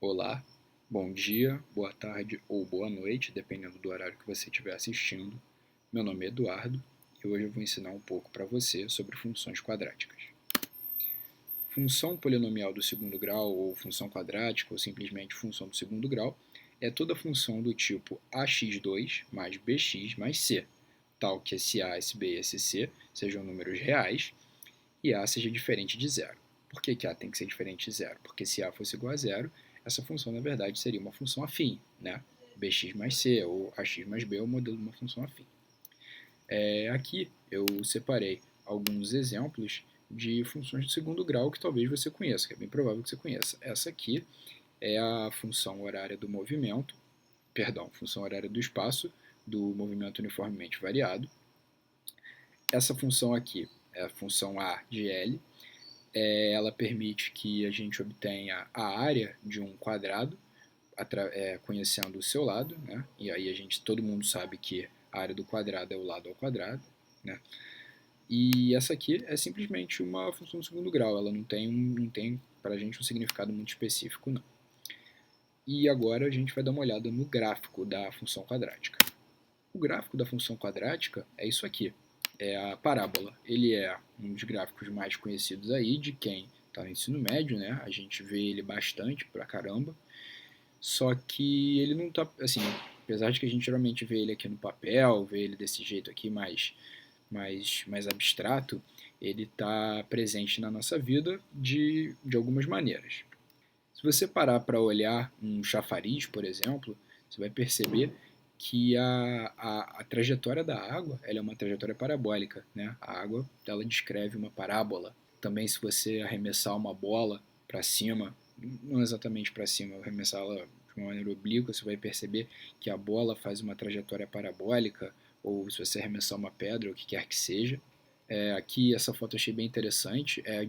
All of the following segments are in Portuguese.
Olá, bom dia, boa tarde ou boa noite, dependendo do horário que você estiver assistindo. Meu nome é Eduardo e hoje eu vou ensinar um pouco para você sobre funções quadráticas. Função polinomial do segundo grau, ou função quadrática, ou simplesmente função do segundo grau, é toda função do tipo ax2 mais bx mais c, tal que esse a, esse b e esse c sejam números reais e a seja diferente de zero. Por que a tem que ser diferente de zero? Porque se a fosse igual a zero, essa função, na verdade, seria uma função afim, né? bx mais c, ou ax mais b é o modelo de uma função afim. Aqui eu separei alguns exemplos de funções de segundo grau que talvez você conheça, que é bem provável que você conheça. Essa aqui é a função horária do movimento, função horária do espaço, do movimento uniformemente variado. Essa função aqui é a função A de L. Ela permite que a gente obtenha a área de um quadrado, conhecendo o seu lado, né? E aí todo mundo sabe que a área do quadrado é o lado ao quadrado, né? E essa aqui é simplesmente uma função de segundo grau, ela não tem para a gente um significado muito específico, não. E agora a gente vai dar uma olhada no gráfico da função quadrática. O gráfico da função quadrática é isso aqui, é a parábola. Ele é um dos gráficos mais conhecidos aí de quem está no ensino médio, né? A gente vê ele bastante pra caramba. Só que ele não está, assim, apesar de que a gente geralmente vê ele aqui no papel, vê ele desse jeito aqui mais abstrato, ele está presente na nossa vida de algumas maneiras. Se você parar para olhar um chafariz, por exemplo, você vai perceber que a trajetória da água ela é uma trajetória parabólica, né? A água ela descreve uma parábola. Também se você arremessar uma bola para cima, não exatamente para cima, arremessá-la de uma maneira oblíqua, você vai perceber que a bola faz uma trajetória parabólica, ou se você arremessar uma pedra, ou o que quer que seja. Aqui essa foto eu achei bem interessante, é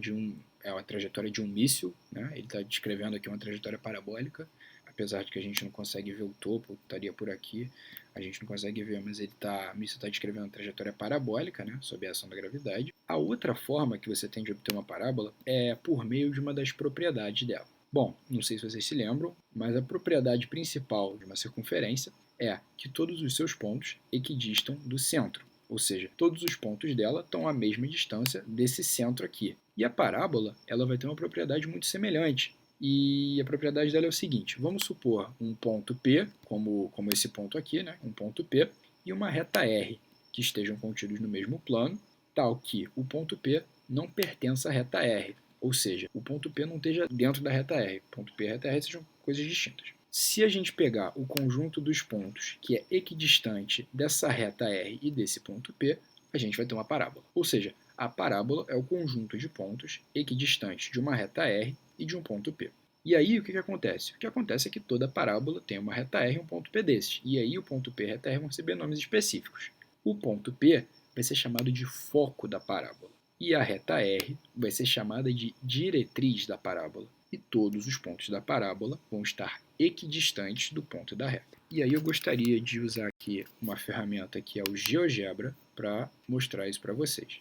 a trajetória de um míssil, né? Ele está descrevendo aqui uma trajetória parabólica, apesar de que a gente não consegue ver o topo, estaria por aqui, a gente não consegue ver, mas o míssil está descrevendo uma trajetória parabólica, né? Sob a ação da gravidade. A outra forma que você tem de obter uma parábola é por meio de uma das propriedades dela. Bom, não sei se vocês se lembram, mas a propriedade principal de uma circunferência é que todos os seus pontos equidistam do centro. Ou seja, todos os pontos dela estão à mesma distância desse centro aqui. E a parábola ela vai ter uma propriedade muito semelhante. E a propriedade dela é o seguinte, vamos supor um ponto P, como esse ponto aqui, né? Um ponto P, e uma reta R, que estejam contidos no mesmo plano, tal que o ponto P não pertença à reta R. Ou seja, o ponto P não esteja dentro da reta R. O ponto P e a reta R sejam coisas distintas. Se a gente pegar o conjunto dos pontos que é equidistante dessa reta R e desse ponto P, a gente vai ter uma parábola. Ou seja, a parábola é o conjunto de pontos equidistantes de uma reta R e de um ponto P. E aí o que acontece? O que acontece é que toda parábola tem uma reta R e um ponto P desses. E aí o ponto P e a reta R vão receber nomes específicos. O ponto P vai ser chamado de foco da parábola. E a reta R vai ser chamada de diretriz da parábola. E todos os pontos da parábola vão estar equidistantes do ponto da reta. E aí eu gostaria de usar aqui uma ferramenta que é o GeoGebra para mostrar isso para vocês.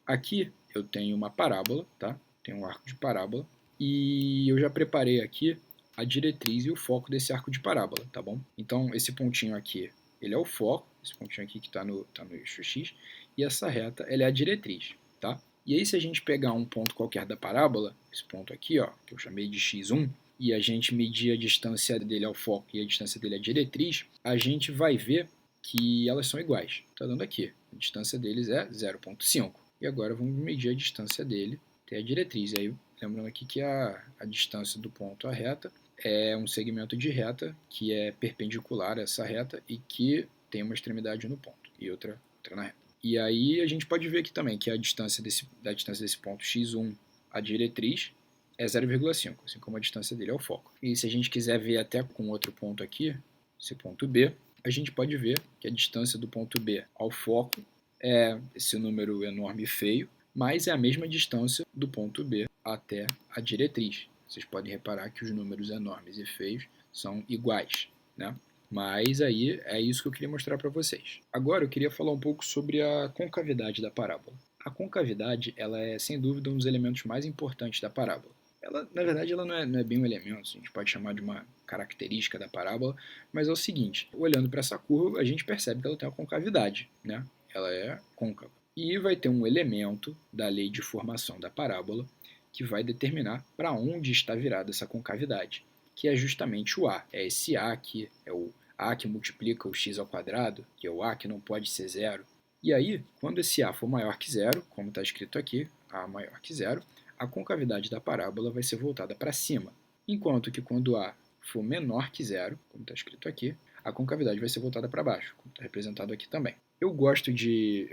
Aqui eu tenho uma parábola, tá? Tem um arco de parábola e eu já preparei aqui a diretriz e o foco desse arco de parábola, tá bom? Então esse pontinho aqui, ele é o foco, esse pontinho aqui que está no eixo X, e essa reta, ela é a diretriz, tá? E aí se a gente pegar um ponto qualquer da parábola, esse ponto aqui, ó, que eu chamei de x1, e a gente medir a distância dele ao foco e a distância dele à diretriz, a gente vai ver que elas são iguais. Está dando aqui, a distância deles é 0,5. E agora vamos medir a distância dele até a diretriz. E aí, lembrando aqui que a distância do ponto à reta é um segmento de reta que é perpendicular a essa reta e que tem uma extremidade no ponto e outra na reta. E aí a gente pode ver aqui também que a distância da distância desse ponto x1 à diretriz é 0,5, assim como a distância dele ao foco. E se a gente quiser ver até com outro ponto aqui, esse ponto B, a gente pode ver que a distância do ponto B ao foco é esse número enorme e feio, mas é a mesma distância do ponto B até a diretriz. Vocês podem reparar que os números enormes e feios são iguais, né? Mas aí é isso que eu queria mostrar para vocês. Agora eu queria falar um pouco sobre a concavidade da parábola. A concavidade ela é, sem dúvida, um dos elementos mais importantes da parábola. ela, na verdade, ela não é bem um elemento, a gente pode chamar de uma característica da parábola, mas é o seguinte, olhando para essa curva, a gente percebe que ela tem uma concavidade, né? Ela é côncava. E vai ter um elemento da lei de formação da parábola que vai determinar para onde está virada essa concavidade, que é justamente o A. É esse A aqui, é o A que multiplica o x ao quadrado, que é o A que não pode ser zero. E aí, quando esse A for maior que zero, como está escrito aqui, A maior que zero, a concavidade da parábola vai ser voltada para cima, enquanto que quando A for menor que zero, como está escrito aqui, a concavidade vai ser voltada para baixo, como está representado aqui também. Eu gosto de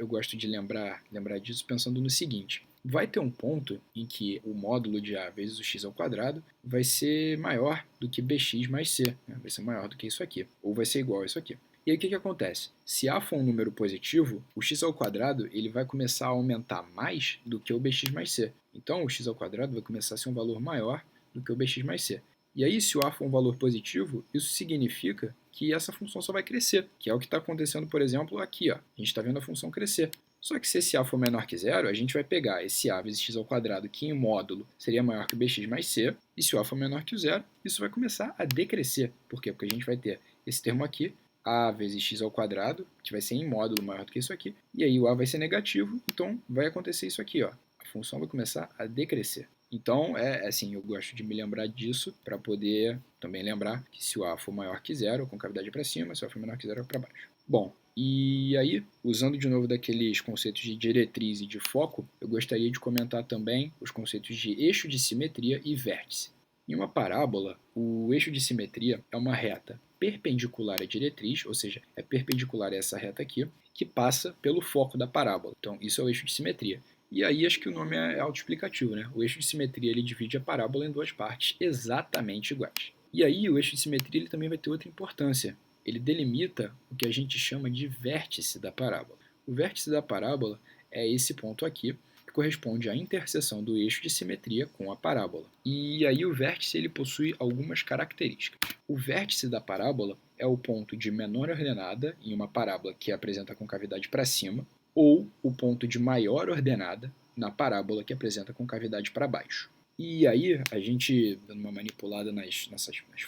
lembrar disso pensando no seguinte, vai ter um ponto em que o módulo de A vezes o x ao quadrado vai ser maior do que bx mais c, né? Vai ser maior do que isso aqui, ou vai ser igual a isso aqui. E aí o que acontece? Se A for um número positivo, o x ao quadrado ele vai começar a aumentar mais do que o bx mais c. Então o x ao quadrado vai começar a ser um valor maior do que o bx mais c. E aí, se o A for um valor positivo, isso significa que essa função só vai crescer, que é o que está acontecendo, por exemplo, aqui. Ó. A gente está vendo a função crescer. Só que se esse A for menor que zero, a gente vai pegar esse A vezes x ao quadrado, que em módulo seria maior que o bx mais c, e se o A for menor que o zero, isso vai começar a decrescer. Por quê? Porque a gente vai ter esse termo aqui, A vezes x ao quadrado, que vai ser em módulo maior do que isso aqui, e aí o A vai ser negativo, então vai acontecer isso aqui, ó. A função vai começar a decrescer. Então, assim, eu gosto de me lembrar disso para poder também lembrar que se o A for maior que zero, a concavidade é para cima, se o A for menor que zero, é para baixo. Bom, e aí, usando de novo daqueles conceitos de diretriz e de foco, eu gostaria de comentar também os conceitos de eixo de simetria e vértice. Em uma parábola, o eixo de simetria é uma reta perpendicular à diretriz, ou seja, é perpendicular a essa reta aqui, que passa pelo foco da parábola. Então, isso é o eixo de simetria. E aí acho que o nome é autoexplicativo, né? O eixo de simetria ele divide a parábola em duas partes exatamente iguais. E aí o eixo de simetria ele também vai ter outra importância. Ele delimita o que a gente chama de vértice da parábola. O vértice da parábola é esse ponto aqui, que corresponde à interseção do eixo de simetria com a parábola. E aí o vértice ele possui algumas características. O vértice da parábola é o ponto de menor ordenada em uma parábola que apresenta a concavidade para cima, ou o ponto de maior ordenada na parábola que apresenta a concavidade para baixo. E aí, a gente, dando uma manipulada nas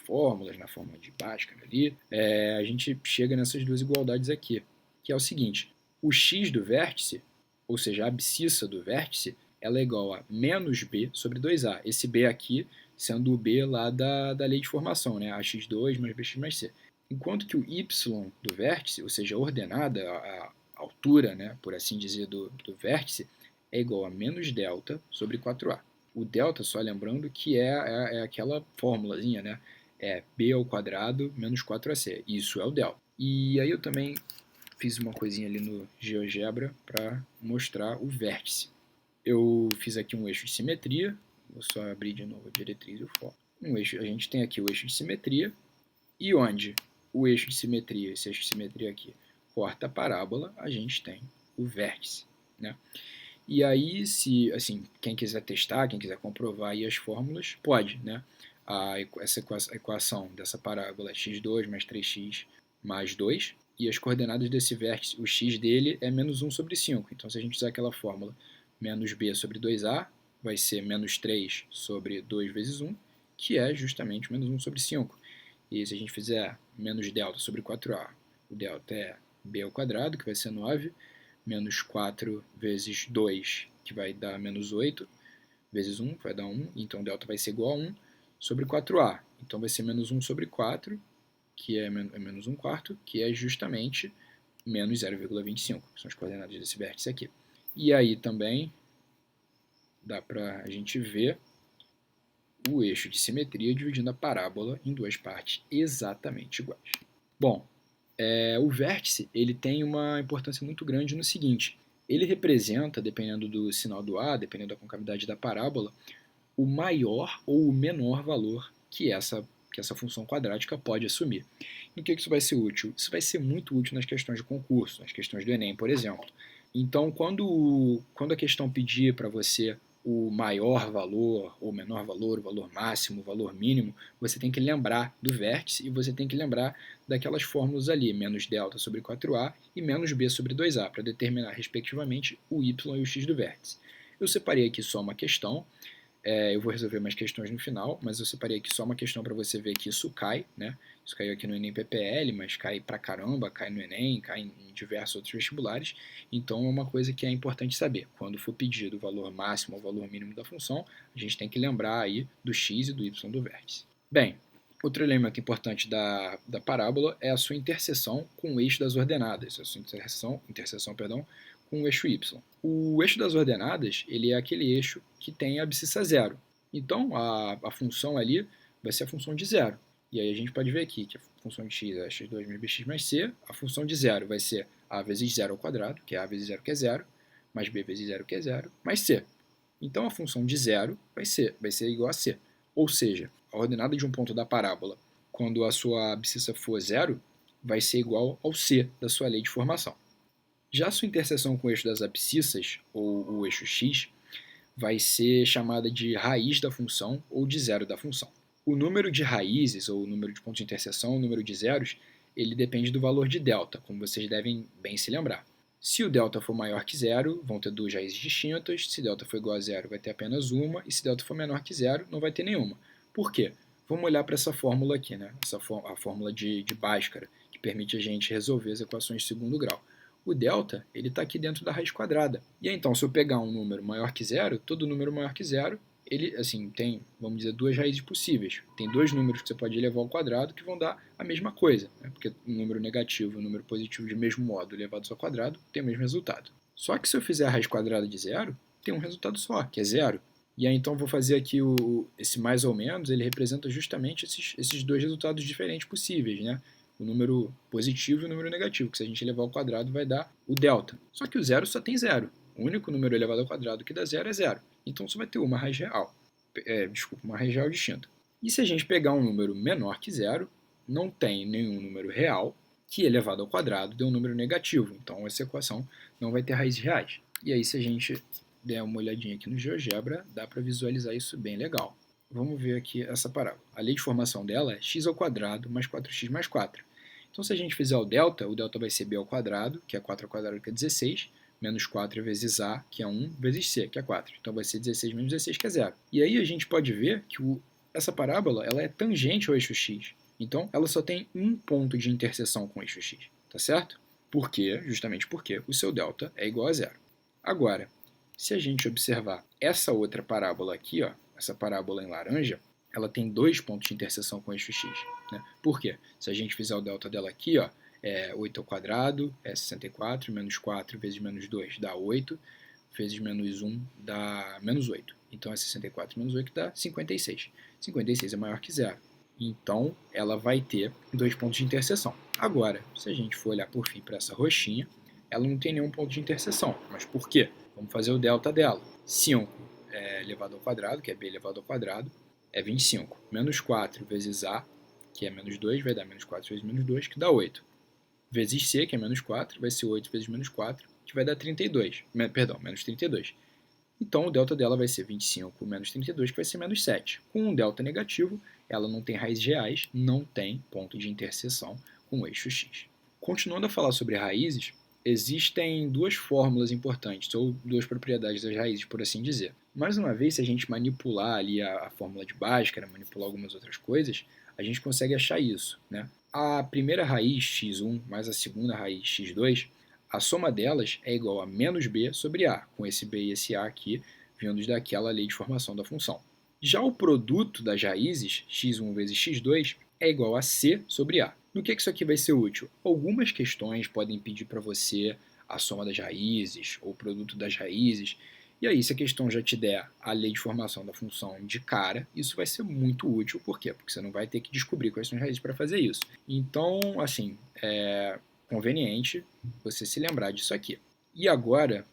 fórmulas, na fórmula de Bhaskara ali, a gente chega nessas duas igualdades aqui, que é o seguinte, o x do vértice, ou seja, a abscissa do vértice, ela é igual a menos b sobre 2a. Esse b aqui sendo o b lá da lei de formação, né? ax2 mais bx mais c. Enquanto que o y do vértice, ou seja, a ordenada, a altura, né, por assim dizer, do vértice, é igual a menos delta sobre 4a. O delta, só lembrando que é aquela formulazinha, né? É b ao quadrado menos 4ac. Isso é o delta. E aí eu também fiz uma coisinha ali no GeoGebra para mostrar o vértice. Eu fiz aqui um eixo de simetria. Vou só abrir de novo a diretriz e o foco. A gente tem aqui o eixo de simetria. E onde o eixo de simetria, esse eixo de simetria aqui, corta a parábola, a gente tem o vértice, né? E aí, se, assim, quem quiser testar, quem quiser comprovar aí as fórmulas, pode, né? A equação dessa parábola é x2 mais 3x mais 2, e as coordenadas desse vértice, o x dele é menos 1 sobre 5. Então, se a gente usar aquela fórmula menos b sobre 2a, vai ser menos 3 sobre 2 vezes 1, que é justamente menos 1 sobre 5. E se a gente fizer menos delta sobre 4a, o delta é b ao quadrado, que vai ser 9, menos 4 vezes 2, que vai dar menos 8, vezes 1, que vai dar 1, então delta vai ser igual a 1, sobre 4a. Então vai ser menos 1 sobre 4, que é menos 1 quarto, que é justamente menos 0,25, que são as coordenadas desse vértice aqui. E aí também dá para a gente ver o eixo de simetria dividindo a parábola em duas partes exatamente iguais. Bom, o vértice ele tem uma importância muito grande no seguinte, ele representa, dependendo do sinal do A, dependendo da concavidade da parábola, o maior ou o menor valor que essa função quadrática pode assumir. Em que isso vai ser útil? Isso vai ser muito útil nas questões de concurso, nas questões do Enem, por exemplo. Então, quando a questão pedir para você o maior valor, ou menor valor, o valor máximo, o valor mínimo, você tem que lembrar do vértice e você tem que lembrar daquelas fórmulas ali, menos delta sobre 4a e menos b sobre 2a, para determinar, respectivamente, o y e o x do vértice. Eu separei aqui só uma questão, Eu vou resolver mais questões no final, mas eu separei aqui só uma questão para você ver que isso cai, né? Isso caiu aqui no Enem PPL, mas cai pra caramba, cai no Enem, cai em diversos outros vestibulares. Então é uma coisa que é importante saber. Quando for pedido o valor máximo ou o valor mínimo da função, a gente tem que lembrar aí do x e do y do vértice. Bem, outro elemento importante da parábola é a sua interseção com o eixo das ordenadas, a sua interseção com o eixo y. O eixo das ordenadas ele é aquele eixo que tem a abscissa zero. Então, a função ali vai ser a função de zero. E aí a gente pode ver aqui que a função de x é x2 mais bx mais c. A função de zero vai ser a vezes zero ao quadrado, que é a vezes zero que é zero, mais b vezes zero que é zero, mais c. Então, a função de zero vai ser igual a c. Ou seja, a ordenada de um ponto da parábola, quando a sua abscissa for zero, vai ser igual ao c da sua lei de formação. Já a sua interseção com o eixo das abscissas, ou o eixo x, vai ser chamada de raiz da função ou de zero da função. O número de raízes, ou o número de pontos de interseção, o número de zeros, ele depende do valor de delta, como vocês devem bem se lembrar. Se o delta for maior que zero, vão ter duas raízes distintas. Se delta for igual a zero, vai ter apenas uma. E se delta for menor que zero, não vai ter nenhuma. Por quê? Vamos olhar para essa fórmula aqui, né? A fórmula de Bhaskara, que permite a gente resolver as equações de segundo grau. O delta está aqui dentro da raiz quadrada. E aí, então, se eu pegar um número maior que zero, todo número maior que zero, ele assim, tem, vamos dizer, duas raízes possíveis. Tem dois números que você pode elevar ao quadrado que vão dar a mesma coisa, né? Porque um número negativo e um número positivo de mesmo modo elevados ao quadrado tem o mesmo resultado. Só que se eu fizer a raiz quadrada de zero, tem um resultado só, que é zero. E aí, então, vou fazer aqui esse mais ou menos, ele representa justamente esses dois resultados diferentes possíveis, né? O número positivo e o número negativo, que se a gente elevar ao quadrado vai dar o delta. Só que o zero só tem zero. O único número elevado ao quadrado que dá zero é zero. Então só vai ter uma raiz real. Uma raiz real distinta. E se a gente pegar um número menor que zero, não tem nenhum número real que elevado ao quadrado dê um número negativo. Então essa equação não vai ter raízes reais. E aí se a gente der uma olhadinha aqui no GeoGebra, dá para visualizar isso bem legal. Vamos ver aqui essa parábola. A lei de formação dela é x ao quadrado mais 4x mais 4. Então, se a gente fizer o delta vai ser b ao quadrado, que é 4 ao quadrado, que é 16, menos 4 vezes a, que é 1, vezes c, que é 4. Então, vai ser 16 menos 16, que é 0. E aí a gente pode ver que essa parábola ela é tangente ao eixo x. Então, ela só tem um ponto de interseção com o eixo x, tá certo? Por quê? Justamente porque o seu delta é igual a 0. Agora, se a gente observar essa outra parábola aqui, ó, essa parábola em laranja, ela tem dois pontos de interseção com o eixo x. Né? Por quê? Se a gente fizer o delta dela aqui, ó, 8 ao quadrado é 64, menos 4 vezes menos 2 dá 8, vezes menos 1 dá menos 8. Então, é 64 menos 8 dá 56. 56 é maior que zero. Então, ela vai ter dois pontos de interseção. Agora, se a gente for olhar por fim para essa roxinha, ela não tem nenhum ponto de interseção. Mas por quê? Vamos fazer o delta dela. 5 elevado ao quadrado, que é b elevado ao quadrado, é 25. Menos 4 vezes a, que é menos 2, vai dar menos 4 vezes menos 2, que dá 8. Vezes c, que é menos 4, vai ser 8 vezes menos 4, que vai dar 32. Perdão, menos 32. Então, o delta dela vai ser 25 menos 32, que vai ser menos 7. Com um delta negativo, ela não tem raízes reais, não tem ponto de interseção com o eixo x. Continuando a falar sobre raízes, existem duas fórmulas importantes, ou duas propriedades das raízes, por assim dizer. Mais uma vez, se a gente manipular ali a fórmula de Bhaskara, manipular algumas outras coisas, a gente consegue achar isso, né? A primeira raiz, x1, mais a segunda raiz, x2, a soma delas é igual a menos b sobre a, com esse b e esse a aqui, vindos daquela lei de formação da função. Já o produto das raízes, x1 vezes x2, é igual a c sobre a. No que isso aqui vai ser útil? Algumas questões podem pedir para você a soma das raízes, ou o produto das raízes, e aí, se a questão já te der a lei de formação da função de cara, isso vai ser muito útil. Por quê? Porque você não vai ter que descobrir quais são as raízes para fazer isso. Então, assim, é conveniente você se lembrar disso aqui. E agora,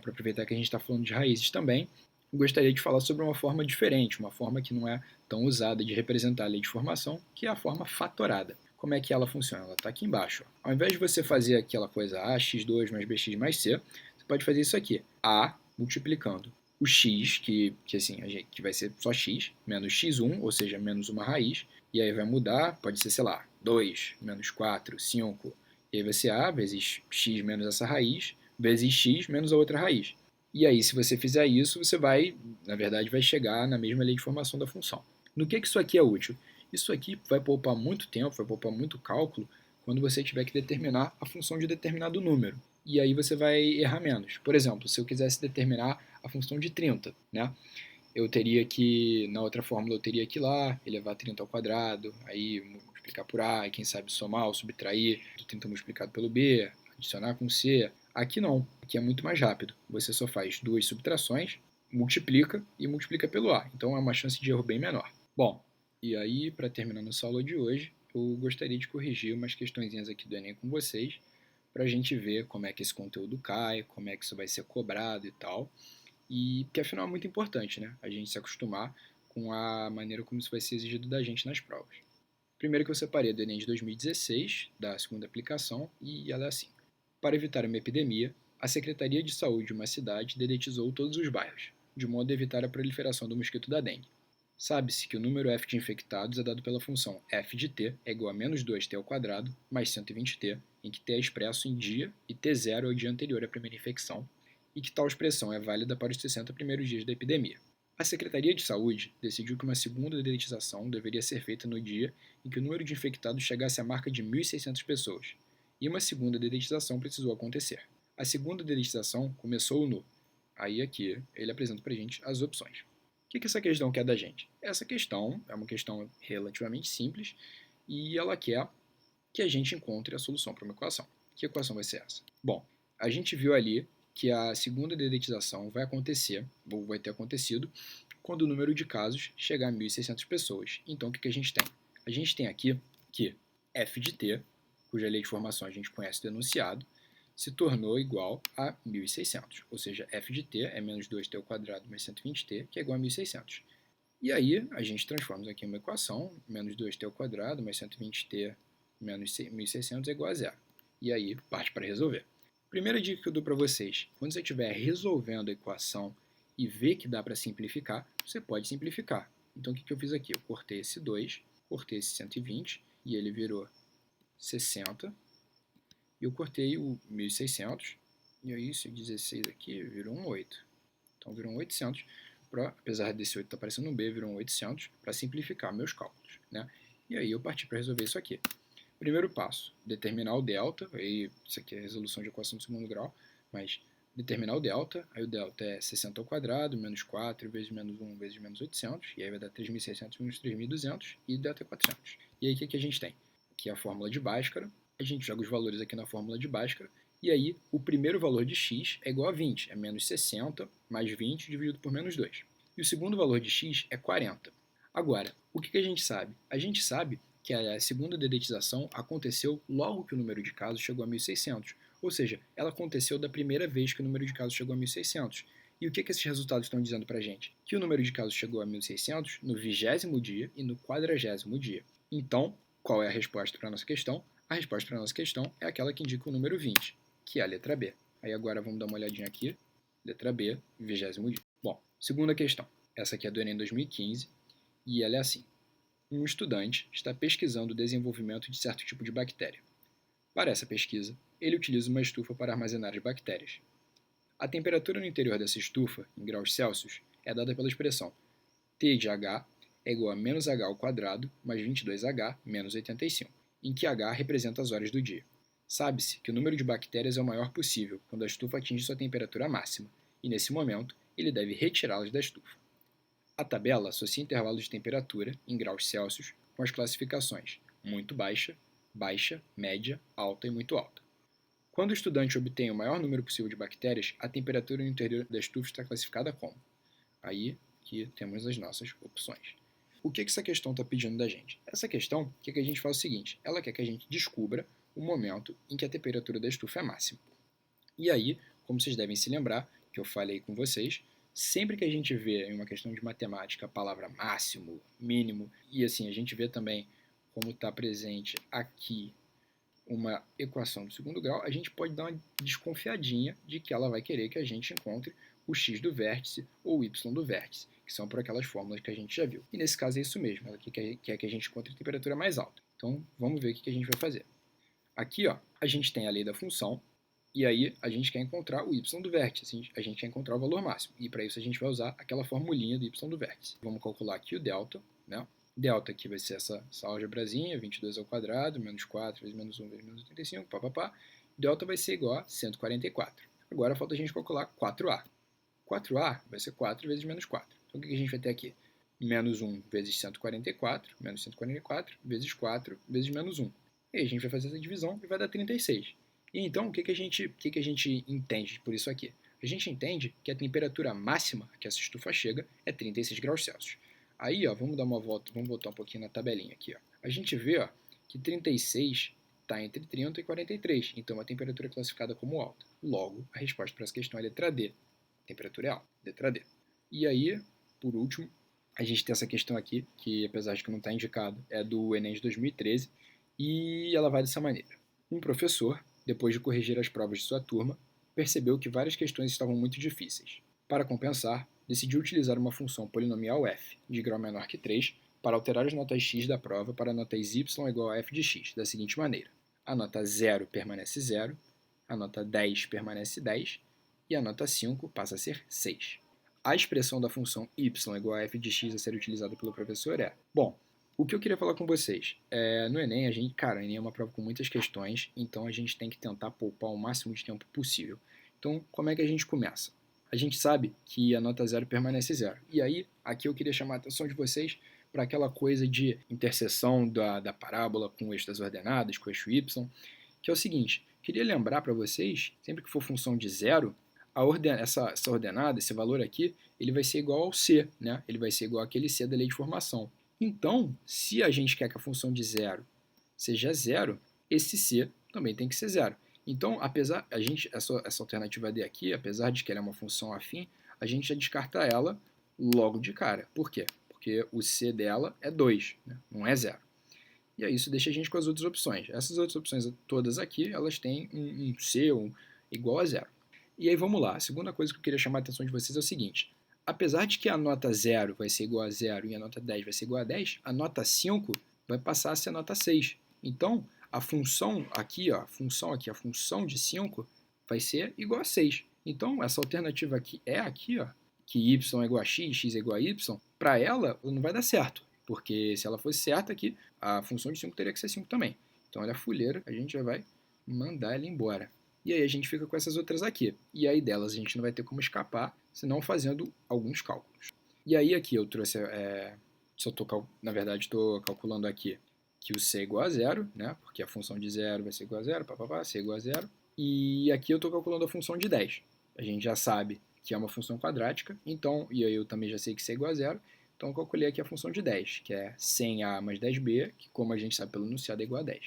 para aproveitar que a gente está falando de raízes também, eu gostaria de falar sobre uma forma diferente, uma forma que não é tão usada de representar a lei de formação, que é a forma fatorada. Como é que ela funciona? Ela está aqui embaixo. Ó. Ao invés de você fazer aquela coisa a, x2 mais bx mais c, você pode fazer isso aqui. A multiplicando o x, que vai ser só x, menos x1, ou seja, menos uma raiz, e aí vai mudar, pode ser, sei lá, 2, menos 4, 5, e aí vai ser a vezes x menos essa raiz, vezes x menos a outra raiz. E aí, se você fizer isso, você vai, na verdade, vai chegar na mesma lei de formação da função. No que isso aqui é útil? Isso aqui vai poupar muito tempo, vai poupar muito cálculo quando você tiver que determinar a função de determinado número. E aí você vai errar menos. Por exemplo, se eu quisesse determinar a função de 30, né? Eu teria que, na outra fórmula, eu teria que ir lá, elevar 30 ao quadrado, aí multiplicar por A, e quem sabe somar ou subtrair, 30 multiplicado pelo B, adicionar com C. Aqui não, aqui é muito mais rápido. Você só faz duas subtrações, multiplica e multiplica pelo A. Então é uma chance de erro bem menor. Bom, e aí, para terminar nossa aula de hoje, eu gostaria de corrigir umas questõezinhas aqui do Enem com vocês, para a gente ver como é que esse conteúdo cai, como é que isso vai ser cobrado e tal. E porque afinal é muito importante, né? A gente se acostumar com a maneira como isso vai ser exigido da gente nas provas. Primeiro que eu separei do Enem de 2016, da segunda aplicação, e ela é assim. Para evitar uma epidemia, a Secretaria de Saúde de uma cidade dedetizou todos os bairros, de modo a evitar a proliferação do mosquito da dengue. Sabe-se que o número f de infectados é dado pela função f de t é igual a menos 2t ao quadrado mais 120t, em que t é expresso em dia e t0 é o dia anterior à primeira infecção, e que tal expressão é válida para os 60 primeiros dias da epidemia. A Secretaria de Saúde decidiu que uma segunda dedetização deveria ser feita no dia em que o número de infectados chegasse à marca de 1.600 pessoas, e uma segunda dedetização precisou acontecer. A segunda dedetização começou no... Aí aqui ele apresenta para a gente as opções. O que essa questão quer da gente? Essa questão é uma questão relativamente simples e ela quer que a gente encontre a solução para uma equação. Que equação vai ser essa? Bom, a gente viu ali que a segunda dedetização vai acontecer, ou vai ter acontecido, quando o número de casos chegar a 1.600 pessoas. Então, o que a gente tem? A gente tem aqui que f de t, cuja lei de formação a gente conhece do enunciado, se tornou igual a 1.600, ou seja, f de t é menos 2t ao quadrado mais 120t, que é igual a 1.600. E aí, a gente transforma isso aqui em uma equação, menos 2t ao quadrado mais 120t menos 1.600 é igual a zero. E aí, parte para resolver. Primeira dica que eu dou para vocês, quando você estiver resolvendo a equação e ver que dá para simplificar, você pode simplificar. Então, o que eu fiz aqui? Eu cortei esse 2, cortei esse 120, e ele virou 60. E eu cortei o 1.600, e aí esse 16 aqui virou um 8. Então, virou um 800. Apesar desse 8 estar parecendo um B, virou um 800 para simplificar meus cálculos, né? E aí eu parti para resolver isso aqui. Primeiro passo, determinar o delta, aí isso aqui é a resolução de equação de segundo grau, mas determinar o delta, aí o delta é 60 ao quadrado, menos 4 vezes menos 1 vezes menos 800, e aí vai dar 3.600 menos 3.200, e delta é 400. E aí o que a gente tem? Aqui é a fórmula de Bhaskara, a gente joga os valores aqui na fórmula de Bhaskara, e aí o primeiro valor de x é igual a 20, é menos 60 mais 20 dividido por menos 2. E o segundo valor de x é 40. Agora, o que a gente sabe? A gente sabe que a segunda dedetização aconteceu logo que o número de casos chegou a 1.600, ou seja, ela aconteceu da primeira vez que o número de casos chegou a 1.600. E o que esses resultados estão dizendo para a gente? Que o número de casos chegou a 1.600 no 20º dia e no 40º dia. Então, qual é a resposta para a nossa questão? A resposta para a nossa questão é aquela que indica o número 20, que é a letra B. Aí agora vamos dar uma olhadinha aqui. Letra B, 20º dia. Bom, segunda questão. Essa aqui é do Enem 2015 e ela é assim. Um estudante está pesquisando o desenvolvimento de certo tipo de bactéria. Para essa pesquisa, ele utiliza uma estufa para armazenar as bactérias. A temperatura no interior dessa estufa, em graus Celsius, é dada pela expressão T de H é igual a menos H ao quadrado mais 22H menos 85, em que H representa as horas do dia. Sabe-se que o número de bactérias é o maior possível quando a estufa atinge sua temperatura máxima, e nesse momento ele deve retirá-las da estufa. A tabela associa intervalos de temperatura, em graus Celsius, com as classificações muito baixa, baixa, média, alta e muito alta. Quando o estudante obtém o maior número possível de bactérias, a temperatura no interior da estufa está classificada como. Aí que temos as nossas opções. O que essa questão está pedindo da gente? Essa questão quer que a gente faça o seguinte, ela quer que a gente descubra o momento em que a temperatura da estufa é máxima. E aí, como vocês devem se lembrar, que eu falei com vocês, sempre que a gente vê em uma questão de matemática a palavra máximo, mínimo, e assim, a gente vê também como está presente aqui uma equação do segundo grau, a gente pode dar uma desconfiadinha de que ela vai querer que a gente encontre o x do vértice ou o y do vértice, que são por aquelas fórmulas que a gente já viu. E nesse caso é isso mesmo, ela quer que a gente encontre a temperatura mais alta. Então, vamos ver o que a gente vai fazer. Aqui, ó, a gente tem a lei da função, E aí a gente quer encontrar o y do vértice, a gente quer encontrar o valor máximo. E para isso a gente vai usar aquela formulinha do y do vértice. Vamos calcular aqui o delta, né? Delta aqui vai ser essa álgebrazinha, 22 ao quadrado, menos 4 vezes menos 1 vezes menos 85, papapá. Delta vai ser igual a 144. Agora falta a gente calcular 4a. 4a vai ser 4 vezes menos 4. Então o que a gente vai ter aqui? Menos 1 vezes 144, menos 144, vezes 4, vezes menos 1. E aí a gente vai fazer essa divisão e vai dar 36. E então, o que a gente entende por isso aqui? A gente entende que a temperatura máxima que essa estufa chega é 36 graus Celsius. Aí, ó, vamos dar uma volta, vamos voltar um pouquinho na tabelinha aqui. Ó. A gente vê ó, que 36 está entre 30 e 43, então a temperatura é classificada como alta. Logo, a resposta para essa questão é letra D. A temperatura é alta, letra D. E aí, por último, a gente tem essa questão aqui, que apesar de que não está indicado, é do Enem de 2013, e ela vai dessa maneira. Um professor, depois de corrigir as provas de sua turma, percebeu que várias questões estavam muito difíceis. Para compensar, decidiu utilizar uma função polinomial f, de grau menor que 3, para alterar as notas x da prova para notas y igual a f de x, da seguinte maneira. A nota 0 permanece 0, a nota 10 permanece 10, e a nota 5 passa a ser 6. A expressão da função y igual a f de x a ser utilizada pelo professor é... Bom, o que eu queria falar com vocês, no Enem, o Enem é uma prova com muitas questões, então a gente tem que tentar poupar o máximo de tempo possível. Então, como é que a gente começa? A gente sabe que a nota 0 permanece 0. E aí, aqui eu queria chamar a atenção de vocês para aquela coisa de interseção da parábola com o eixo das ordenadas, com o eixo y, que é o seguinte, queria lembrar para vocês, sempre que for função de 0, essa ordenada, esse valor aqui, ele vai ser igual ao c, né? Ele vai ser igual àquele c da lei de formação. Então, se a gente quer que a função de 0 seja 0, esse c também tem que ser 0. Então, essa alternativa D aqui, apesar de que ela é uma função afim, a gente já descarta ela logo de cara. Por quê? Porque o c dela é 2, né? Não é 0. E aí isso deixa a gente com as outras opções. Essas outras opções todas aqui, elas têm um c igual a 0. E aí vamos lá, a segunda coisa que eu queria chamar a atenção de vocês é o seguinte. Apesar de que a nota 0 vai ser igual a 0 e a nota 10 vai ser igual a 10, a nota 5 vai passar a ser a nota 6. Então, a função aqui, a função de 5 vai ser igual a 6. Então, essa alternativa aqui, que y é igual a x, x é igual a y, para ela não vai dar certo. Porque se ela fosse certa aqui, a função de 5 teria que ser 5 também. Então, olha a fuleira, a gente já vai mandar ela embora. E aí a gente fica com essas outras aqui. E aí delas a gente não vai ter como escapar, senão fazendo alguns cálculos. E aí aqui eu trouxe, na verdade estou calculando aqui que o c é igual a 0, né? Porque a função de 0 vai ser igual a 0, c é igual a 0. E aqui eu estou calculando a função de 10. A gente já sabe que é uma função quadrática, então, e aí eu também já sei que c é igual a 0, então eu calculei aqui a função de 10, que é 100a mais 10b, que como a gente sabe pelo enunciado é igual a 10.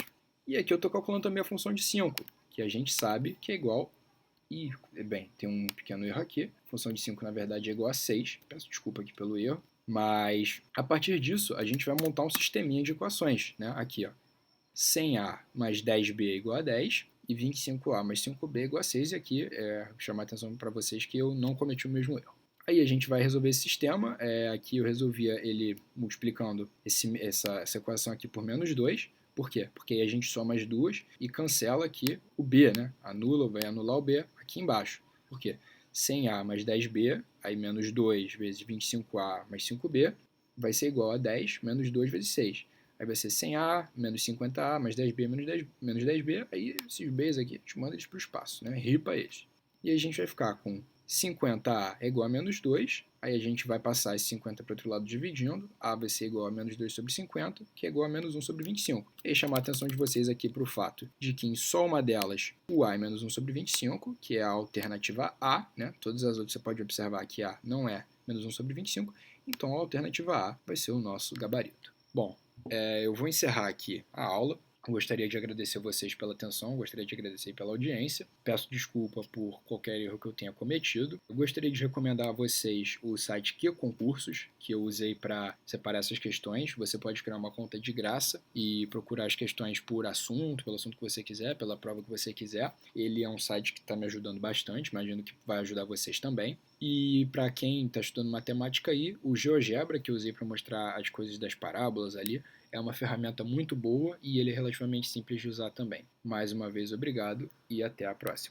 E aqui eu estou calculando também a função de 5, que a gente sabe que é igual, e bem, tem um pequeno erro aqui, a função de 5 na verdade é igual a 6, peço desculpa aqui pelo erro, mas a partir disso a gente vai montar um sisteminha de equações, né? Aqui ó, 100a mais 10b é igual a 10, e 25a mais 5b é igual a 6, e aqui chamar a atenção para vocês que eu não cometi o mesmo erro. Aí a gente vai resolver esse sistema, aqui eu resolvia ele multiplicando essa equação aqui por menos 2, por quê? Porque aí a gente soma as duas e cancela aqui o b, né? Vai anular o b aqui embaixo. Por quê? 100a mais 10b, aí menos 2 vezes 25a mais 5b, vai ser igual a 10 menos 2 vezes 6. Aí vai ser 100a menos 50a mais 10b menos 10b, aí esses b's aqui, a gente manda eles para o espaço, né? Ripa eles. E aí a gente vai ficar com 50a é igual a menos 2, aí a gente vai passar esse 50 para o outro lado dividindo, a vai ser igual a menos 2 sobre 50, que é igual a menos 1 sobre 25. E aí chamar a atenção de vocês aqui para o fato de que em só uma delas, o a é menos 1 sobre 25, que é a alternativa A, né? Todas as outras você pode observar que A não é menos 1 sobre 25, então a alternativa A vai ser o nosso gabarito. Bom, eu vou encerrar aqui a aula. Gostaria de agradecer a vocês pela atenção, gostaria de agradecer pela audiência. Peço desculpa por qualquer erro que eu tenha cometido. Eu gostaria de recomendar a vocês o site Q Concursos, que eu usei para separar essas questões. Você pode criar uma conta de graça e procurar as questões por assunto, pelo assunto que você quiser, pela prova que você quiser. Ele é um site que está me ajudando bastante, imagino que vai ajudar vocês também. E para quem está estudando matemática aí, o GeoGebra, que eu usei para mostrar as coisas das parábolas ali, é uma ferramenta muito boa e ele é relativamente simples de usar também. Mais uma vez, obrigado e até a próxima.